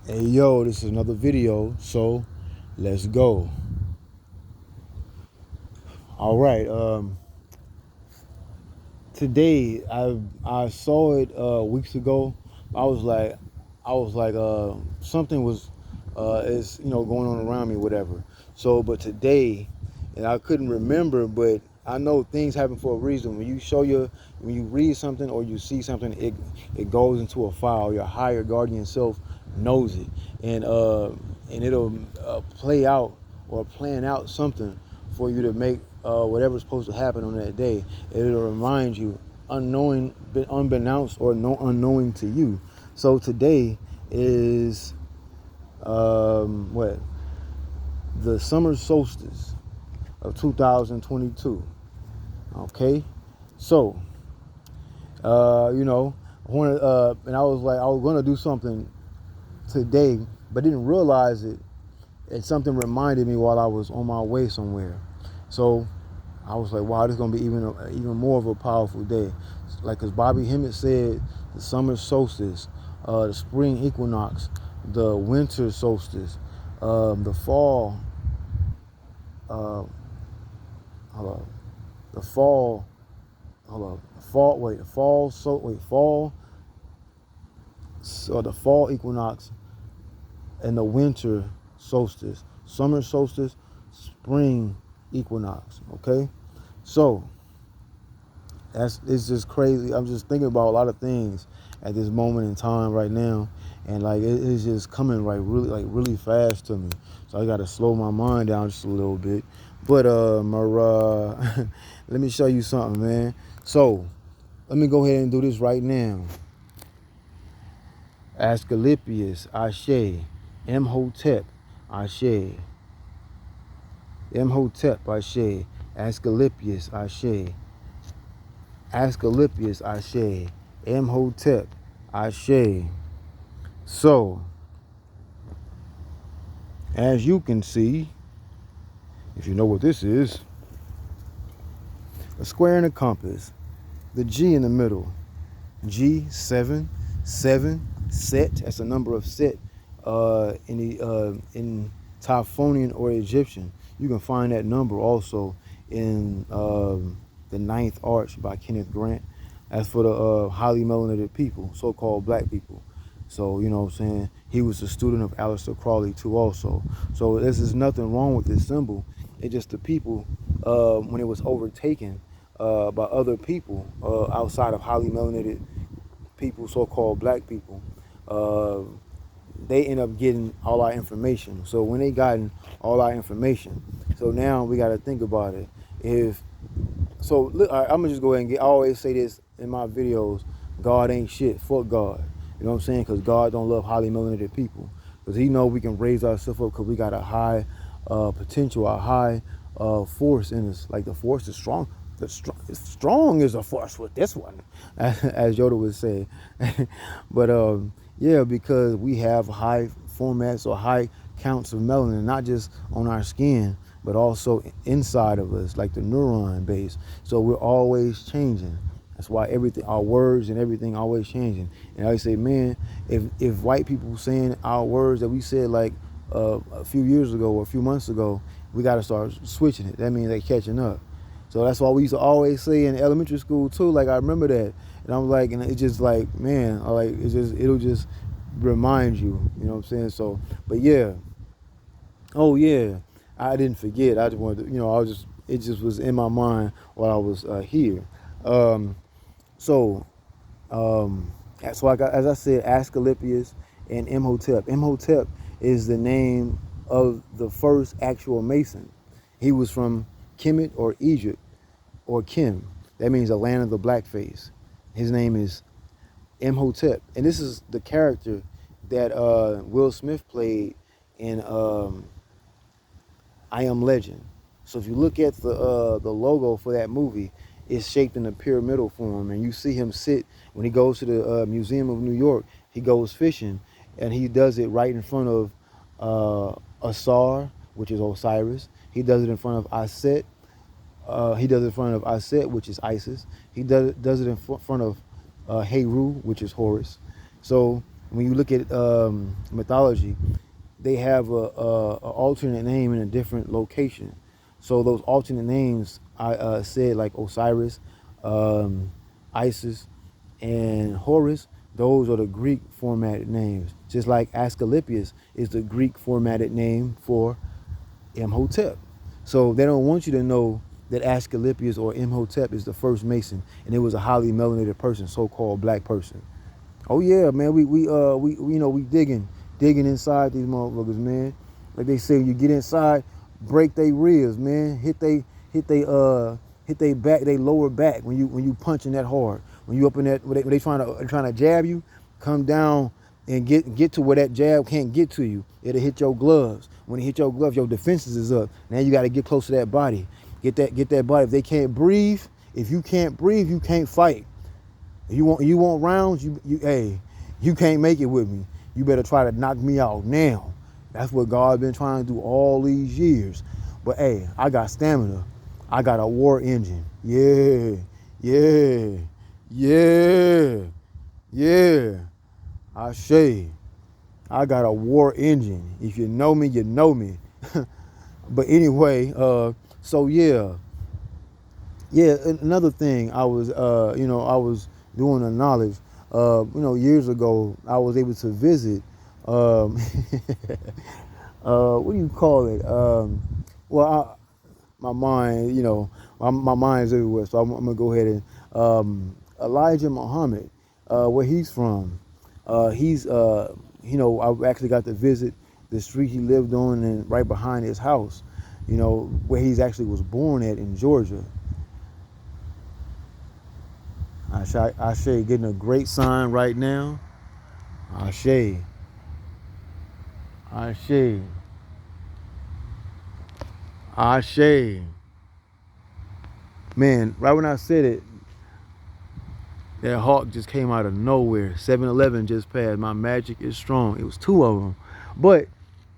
Hey yo, this is another video, so let's go. All right, today I saw it weeks ago. I was like, something was is going on around me, whatever. So, but today, and I couldn't remember, but I know things happen for a reason. When you read something or you see something, it goes into a file. Your higher guardian self knows it, and it'll play out or plan out something for you to make whatever's supposed to happen on that day. It'll remind you, unbeknownst or unknowing to you. So today is what, the summer solstice of 2022. Okay, so I wanted, and I was like, I was gonna do something today, but didn't realize it. And something reminded me while I was on my way somewhere. So I was like, wow, this is gonna be even more of a powerful day. Like, as Bobby Hemmett said, the summer solstice, the spring equinox, the winter solstice, the fall, uh, hold up, the fall, hold up, fall, wait, the fall, so wait, fall, so the fall equinox and the winter solstice, summer solstice, spring equinox. Okay, so it's just crazy. I'm just thinking about a lot of things at this moment in time right now, and like it's just coming really fast to me. So I got to slow my mind down just a little bit. But let me show you something, man. So let me go ahead and do this right now. Ascalipius, Ashe. Imhotep, Ashe. Imhotep, Ashe. Ascalipius, Ashe. Ascalipius, Ashe. Imhotep, Ashe. So, as you can see, if you know what this is, a square and a compass, the G in the middle, G7, 7, Set. That's a number of Set in Typhonian or Egyptian. You can find that number also in the Ninth Arch by Kenneth Grant. That's for the highly melanated people, so-called black people. So, you know what I'm saying? He was a student of Aleister Crowley too also. So there's just nothing wrong with this symbol. It's just the people, when it was overtaken by other people outside of highly melanated people, so-called black people, they end up getting all our information. So when they gotten all our information, so now we got to think about it. I'm gonna just go ahead and I always say this in my videos: God ain't shit. Fuck God. You know what I'm saying? Because God don't love highly melanated people. Because He know we can raise ourselves up because we got a high potential, a high force in us. Like, the force is strong. Strong is a force with this one, as Yoda would say. But yeah, because we have high formats or high counts of melanin, not just on our skin, but also inside of us, like the neuron base. So we're always changing. That's why everything, our words and everything, always changing. And I say, man, if white people saying our words that we said like a few years ago or a few months ago, we got to start switching it. That means they catching up. So that's why we used to always say in elementary school too. Like, I remember that, and I'm like, and it's just like, man, it'll just remind you. You know what I'm saying? So, but yeah. Oh yeah, I didn't forget. I just wanted to, it just was in my mind while I was here. Um, so, so as I said, Ascalipius and Imhotep. Imhotep is the name of the first actual Mason. He was from Kemet or Egypt or Kim. That means the land of the blackface. His name is Imhotep, and this is the character that Will Smith played in I Am Legend. So if you look at the logo for that movie, it's shaped in a pyramidal form, and you see him sit when he goes to the Museum of New York. He goes fishing, and he does it right in front of Asar, which is Osiris. He does it in front of Aset. He does it in front of Aset, which is Isis. He does it in front of Heru, which is Horus. So when you look at mythology, they have a alternate name in a different location. So those alternate names I said, like Osiris, Isis, and Horus, those are the Greek formatted names. Just like Ascalipius is the Greek formatted name for Imhotep. So they don't want you to know that Ascalipius or Imhotep is the first Mason, and it was a highly melanated person, so-called black person. Oh yeah, man, we you know, we digging inside these motherfuckers, man. Like they say, you get inside, break they ribs, man. Hit they back, they lower back when you punching that hard. When you up in that, when they trying to jab you, come down and get to where that jab can't get to you. It'll hit your gloves. When it hit your gloves, your defenses is up. Now you got to get close to that body. Get that body. If they can't breathe, if you can't breathe, you can't fight. You want rounds, you can't make it with me. You better try to knock me out now. That's what God's been trying to do all these years. But hey, I got stamina. I got a war engine. Yeah. I got a war engine. If you know me, you know me. But anyway, so yeah. Another thing, I was doing a knowledge. Years ago, I was able to visit. What do you call it? My mind, my mind's everywhere. So I'm gonna go ahead and Elijah Muhammad, where he's from. I actually got to visit the street he lived on and right behind his house. Where he's actually was born at in Georgia. Ashe getting a great sign right now. Ashe. Man, right when I said it, that hawk just came out of nowhere. 7-Eleven just passed. My magic is strong. It was two of them. But,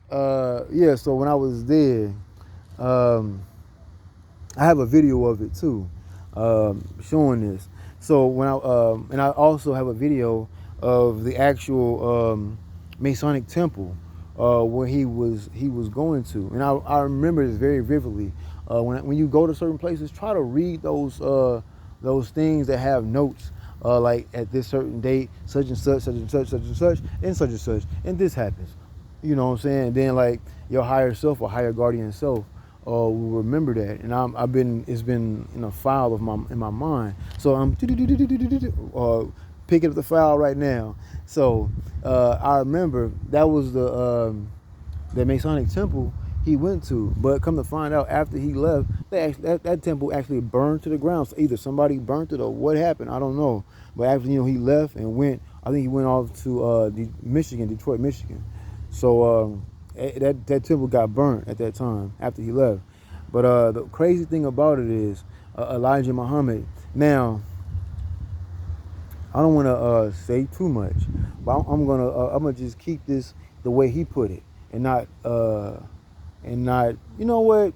so when I was there, I have a video of it too, showing this. So when and I also have a video of the actual Masonic temple where he was going to, and I remember this very vividly. When you go to certain places, try to read those things that have notes, like at this certain date, such and such, such and such, such and such, and such and such, and this happens. You know what I'm saying? And then like your higher self or higher guardian self will remember that, and it's been in a file in my mind. So I'm picking up the file right now. So I remember that was the Masonic temple he went to, but come to find out after he left, that temple actually burned to the ground. So either somebody burnt it or what happened, I don't know. But after he left and went, I think he went off to Detroit, Michigan. So that temple got burnt at that time after he left. But the crazy thing about it is Elijah Muhammad. Now, I don't want to say too much, but I'm gonna just keep this the way he put it, and not you know what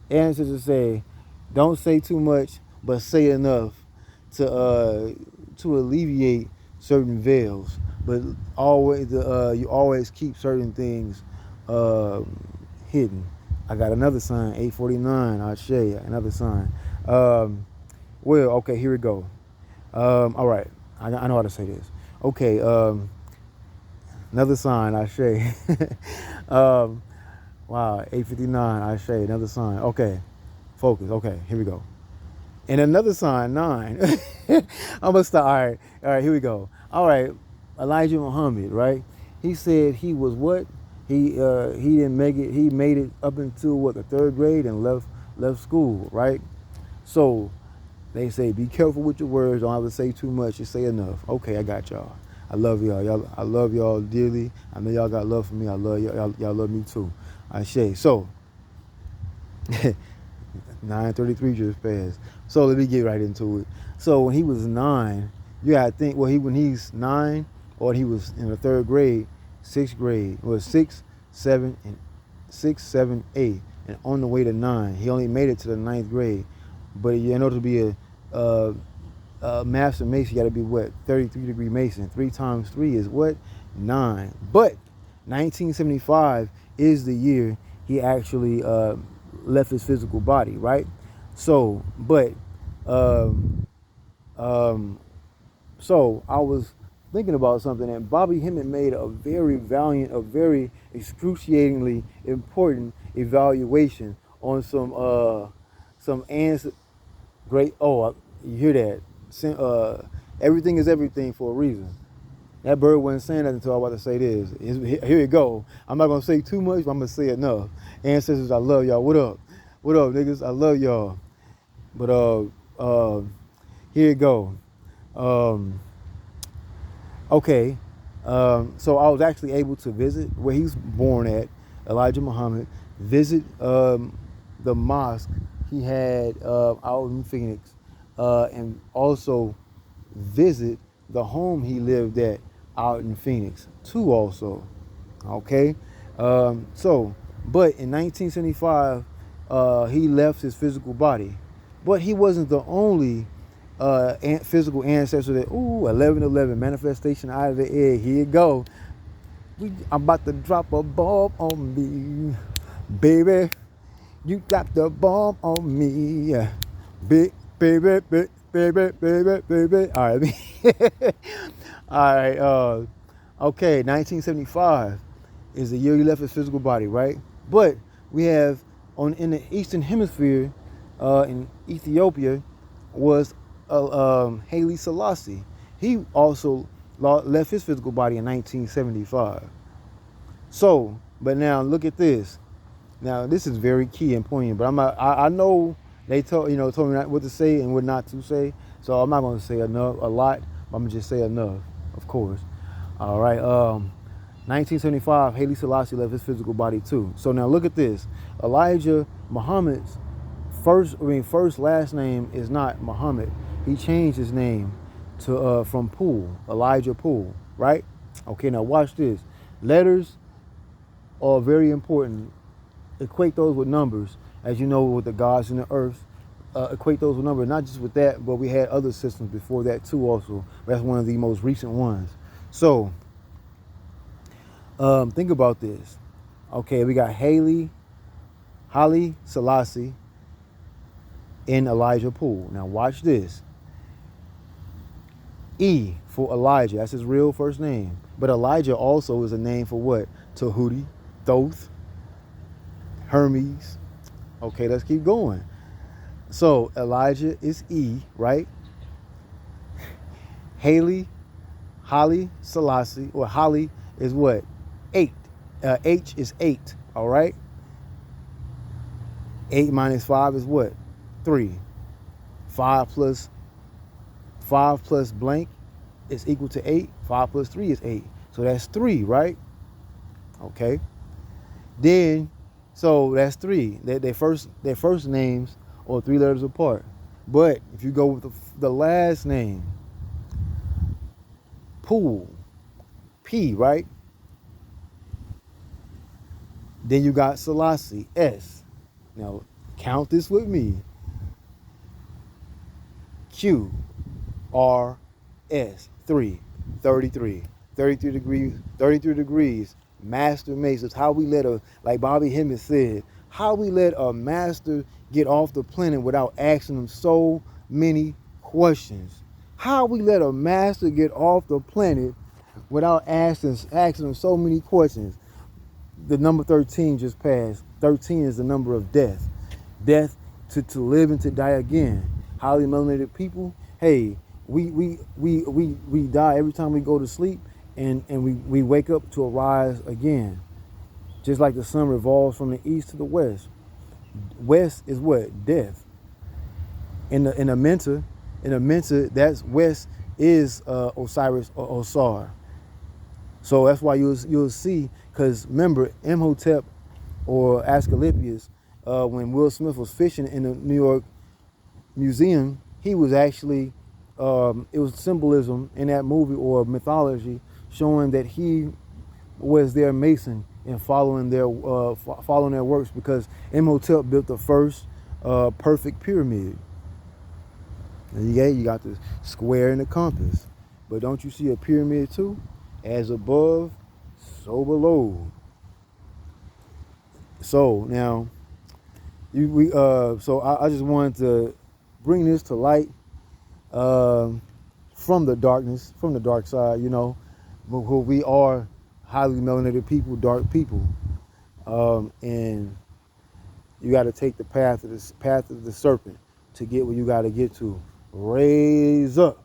ancestors say, don't say too much, but say enough to alleviate certain veils. But always you always keep certain things hidden. I got another sign, 849. I'll show you another sign. Okay, here we go. All right, I know how to say this. Okay, another sign, I say. Wow, 859, I say, another sign. Okay, focus. Okay, here we go. And another sign, 9. I'm gonna start. All right, here we go. All right, Elijah Muhammad, right? He said he was what? He didn't make it. He made it up until the 3rd grade and left school, right? So they say, be careful with your words. Don't have to say too much. Just say enough. Okay, I got y'all. I love y'all. I love y'all dearly. I know y'all got love for me. I love y'all. Y'all love me too. I say. So 9:33 just passed. So let me get right into it. So when he was 9, you gotta think. Well, when he's 9, or he was in the 3rd grade, 6th grade, was 6, 7, 8, and on the way to 9, he only made it to the 9th grade. But in order to be Master Mason, you got to be what? 33-degree Mason. 3 times 3 is what? 9. But 1975 is the year he actually left his physical body, right? So, but, so I was thinking about something, and Bobby Hemmett made a very valiant, a very excruciatingly important evaluation on some answer. Great. Oh, you hear that? Everything is everything for a reason. That bird wasn't saying that until I was about to say this. Here you go. I'm not gonna say too much, but I'm gonna say enough. Ancestors, I love y'all. What up? What up, niggas? I love y'all. But here you go. Okay. So I was actually able to visit where he's born at, Elijah Muhammad. Visit the mosque he had out in Phoenix, and also visit the home he lived at out in Phoenix too also. Okay. But in 1975 he left his physical body, but he wasn't the only physical ancestor that 1111 manifestation out of the air. Here you go. I'm about to drop a bomb on me, baby. You dropped the bomb on me, big baby, big baby, baby, baby. All right, all right. Okay, 1975 is the year he left his physical body, right? But we have in the Eastern Hemisphere, in Ethiopia, was Haile Selassie. He also left his physical body in 1975. So, but now look at this. Now this is very key and poignant. But I know they told me what to say and what not to say. So I'm not going to say a lot. But I'm gonna just say enough, of course. All right. 1975, Haile Selassie left his physical body too. So now look at this. Elijah Muhammad's first last name is not Muhammad. He changed his name to from Poole, Elijah Poole, right? Okay, now watch this. Letters are very important. Equate those with numbers, as you know, with the gods and the earth. Equate those with numbers, not just with that, but we had other systems before that too also. That's one of the most recent ones. So, think about this. Okay, we got Haile Selassie and Elijah Poole. Now watch this. E for Elijah, that's his real first name. But Elijah also is a name for what? Tahuti, Thoth, Hermes. Okay, let's keep going. So Elijah is E, right? Haile Selassie, or Haile is what? 8. H is 8, all right? 8 minus 5 is what? 3. 5 plus blank is equal to 8. 5 plus 3 is 8. So that's 3, right? Okay. Then, so that's 3. Their first names are 3 letters apart. But if you go with the last name, Poole, P, right? Then you got Selassie, S. Now, count this with me. Q, R, S, 3, 33. 33 degrees, master masons. How we let like Bobby Hemmett said, how we let a master get off the planet without asking them so many questions. How we let a master get off the planet without asking them so many questions. The number 13 just passed. 13 is the number of death. Death to live and to die again. Highly melanated people, hey, we die every time we go to sleep, and we wake up to arise again. Just like the sun revolves from the east to the west. West is what? Death. In Amenta, that's west is Osirus or Asar. So that's why you'll see, because remember Imhotep or Ascalipius, when Will Smith was fishing in the New York Museum, he was actually, it was symbolism in that movie or mythology showing that he was their mason and following their works, because Imhotep built the first perfect pyramid. And you got the square and the compass. But don't you see a pyramid too? As above, so below. So now, so I just wanted to bring this to light from the darkness, from the dark side, you know, but we are highly melanated people, dark people, and you got to take the path of the serpent to get where you got to get to. Raise up,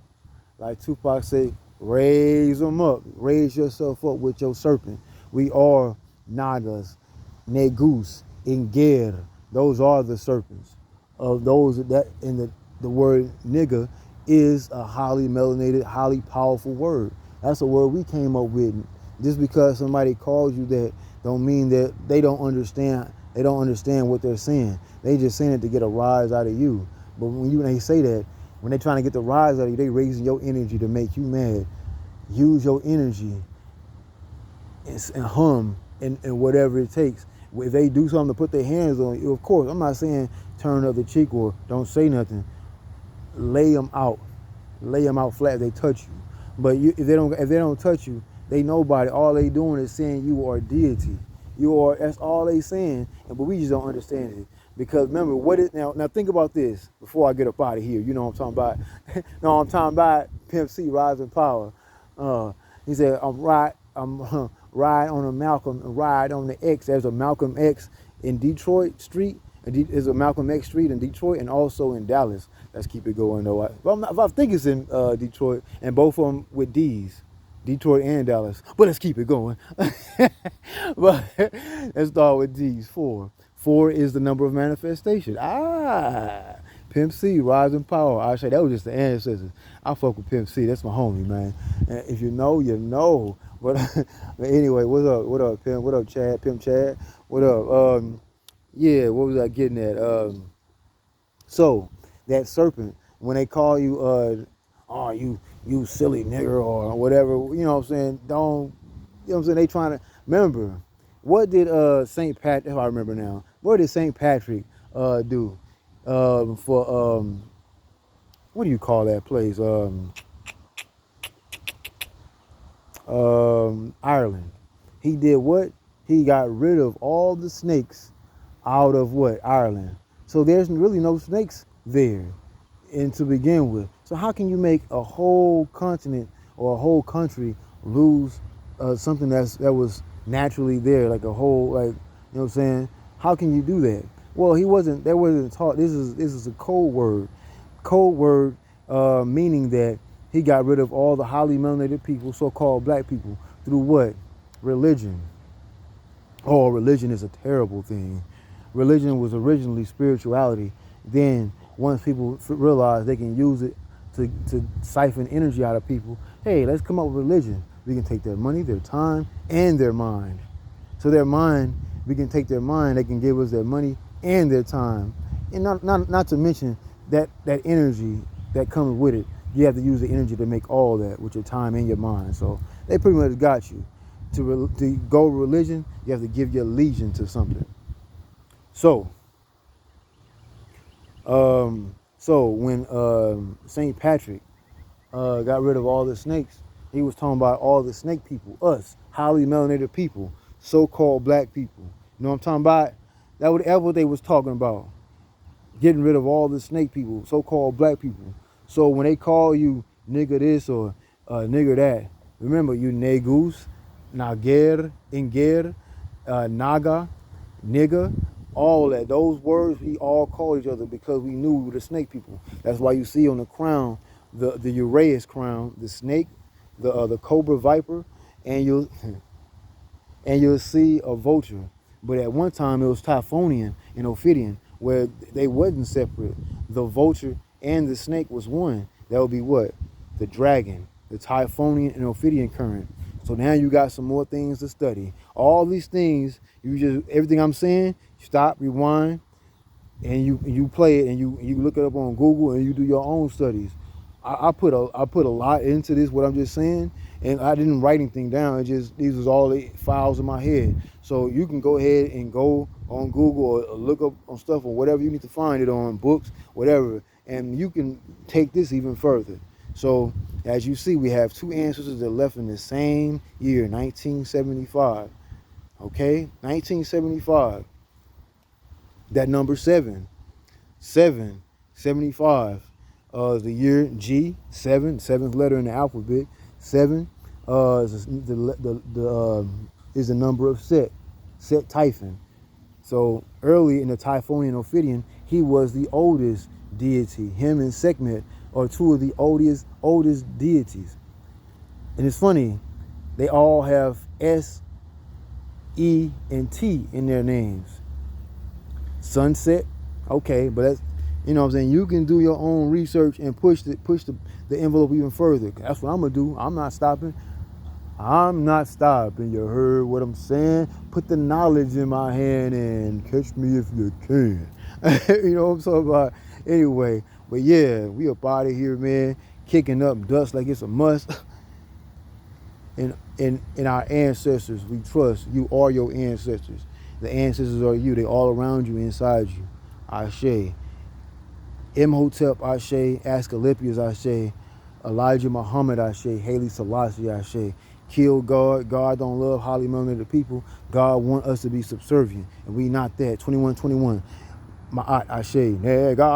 like Tupac say, raise them up, raise yourself up with your serpent. We are Nagas, Negus, Inger. Those are the serpents. Of those that in the word nigga is a highly melanated, highly powerful word. That's a word we came up with. Just because somebody calls you that don't mean that they don't understand. They don't understand what they're saying. They just saying it to get a rise out of you. But when they say that, when they're trying to get the rise out of you, they raising your energy to make you mad. Use your energy and hum and whatever it takes. If they do something to put their hands on you, of course, I'm not saying turn the other cheek or don't say nothing. Lay them out flat if they touch you. But if they don't touch you, they nobody. All they doing is saying you are deity. That's all they saying. But we just don't understand it. Because remember, now think about this before I get up out of here. You know what I'm talking about? No, I'm talking about Pimp C, Rise in Power. He said, ride on a Malcolm, ride on the X. There's a Malcolm X in Detroit Street. There's a Malcolm X Street in Detroit and also in Dallas. Let's keep it going though. I think it's in Detroit, and both of them with D's. Detroit and Dallas. But let's keep it going. But let's start with D's. 4. 4 is the number of manifestation. Pimp C, Rise in Power. I say that was just the ancestors. I fuck with Pimp C. That's my homie, man. And if you know, you know. But anyway, what's up? What up, Pimp? What up, Chad? Pimp Chad? What up? Yeah, what was I getting at? So that serpent, when they call you, you silly nigger or whatever, you know what I'm saying? Don't, you know what I'm saying? They trying to remember. What did St. Patrick? If I remember now, what did St. Patrick do for what do you call that place? Ireland. He did what? He got rid of all the snakes out of what? Ireland. So there's really no snakes there, and to begin with. So how can you make a whole continent or a whole country lose something that was naturally there, like a whole, like, you know what I'm saying? How can you do that? Well, that wasn't taught. This is a code word. Code word meaning that he got rid of all the highly melanated people, so-called black people, through what? Religion. Oh, religion is a terrible thing. Religion was originally spirituality. Then once people realize they can use it to siphon energy out of people, hey, let's come up with religion. We can take their money, their time, and their mind. So their mind, we can take their mind, they can give us their money and their time. And not to mention that energy that comes with it. You have to use the energy to make all that with your time and your mind. So they pretty much got you. To go religion, you have to give your allegiance to something. So when St. Patrick got rid of all the snakes, he was talking about all the snake people, us, highly melanated people, so-called black people. You know what I'm talking about? That's what they was talking about. Getting rid of all the snake people, so-called black people. So when they call you nigger this or nigger that, remember you Negus, Nager, Inger, Naga, nigger, all that. Those words we all call each other because we knew we were the snake people. That's why you see on the crown, the Ureaus crown, the snake, the cobra viper, and you'll see a vulture. But at one time it was Typhonian and Ophidian, where they wasn't separate. The vulture and the snake was one. That would be what? The dragon, the Typhonian and Ophidian current. So now you got some more things to study. All these things, everything I'm saying, stop, rewind, and you play it and you look it up on Google and you do your own studies. I put a lot into this, what I'm just saying, and I didn't write anything down. These was all the files in my head. So you can go ahead and go on Google or look up on stuff or whatever you need to find it on, books, whatever, And you can take this even further. So as you see, we have two ancestors that left in the same year, 1975. Okay, 1975. That number 7, 75. The year G, 7, seventh letter in the alphabet. 7 is is the number of Set Typhon. So early in the Typhonian Ophidian, he was the oldest deity. Him and Sekhmet are two of the oldest deities. And it's funny, they all have S, E, and T in their names. Sunset, okay, but that's, you know what I'm saying, you can do your own research and push the envelope even further. That's what I'm gonna do. I'm not stopping. You heard what I'm saying? Put the knowledge in my hand and catch me if you can. You know what I'm talking about? Anyway, but yeah, we up out of here, man. Kicking up dust like it's a must. In our ancestors, we trust. You are your ancestors. The ancestors are you. They all around you, inside you. Ashe. Imhotep, Ashe. Ascalipius, Ashe. Elijah Muhammad, Ashe. Haile Selassie, Ashe. Kill God. God don't love highly melanated people. God want us to be subservient, and we not that. 2121. Ma'at Ashe. Naga.